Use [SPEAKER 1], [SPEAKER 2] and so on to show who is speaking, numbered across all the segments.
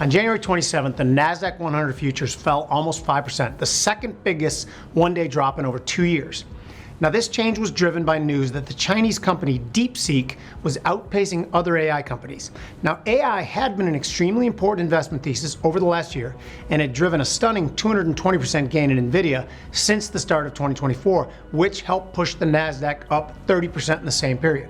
[SPEAKER 1] On January 27th, the Nasdaq 100 futures fell almost 5%, the second biggest one-day drop in over 2 years. Now, this change was driven by news that the Chinese company DeepSeek was outpacing other AI companies. Now, AI had been an extremely important investment thesis over the last year and had driven a stunning 220% gain in Nvidia since the start of 2024, which helped push the Nasdaq up 30% in the same period.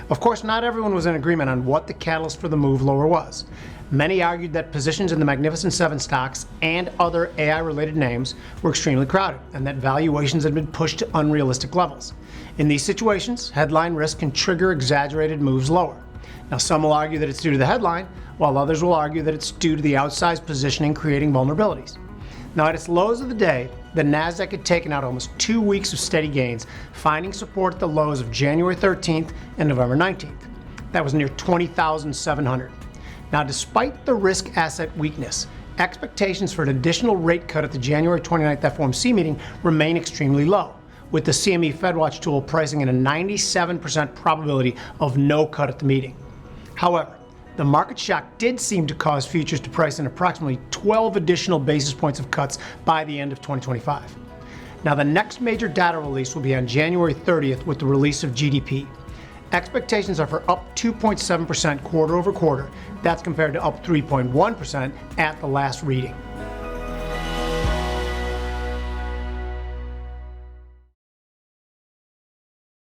[SPEAKER 1] Of course, not everyone was in agreement on what the catalyst for the move lower was. Many argued that positions in the Magnificent Seven stocks and other AI-related names were extremely crowded and that valuations had been pushed to unrealistic levels. In these situations, headline risk can trigger exaggerated moves lower. Now, some will argue that it's due to the headline, while others will argue that it's due to the outsized positioning creating vulnerabilities. Now, at its lows of the day, the Nasdaq had taken out almost 2 weeks of steady gains, finding support at the lows of January 13th and November 19th. That was near 20,700. Now, despite the risk asset weakness, expectations for an additional rate cut at the January 29th FOMC meeting remain extremely low, with the CME FedWatch tool pricing in a 97% probability of no cut at the meeting. However, the market shock did seem to cause futures to price in approximately 12 additional basis points of cuts by the end of 2025. Now, the next major data release will be on January 30th with the release of GDP. Expectations are for up 2.7% quarter over quarter. That's compared to up 3.1% at the last reading.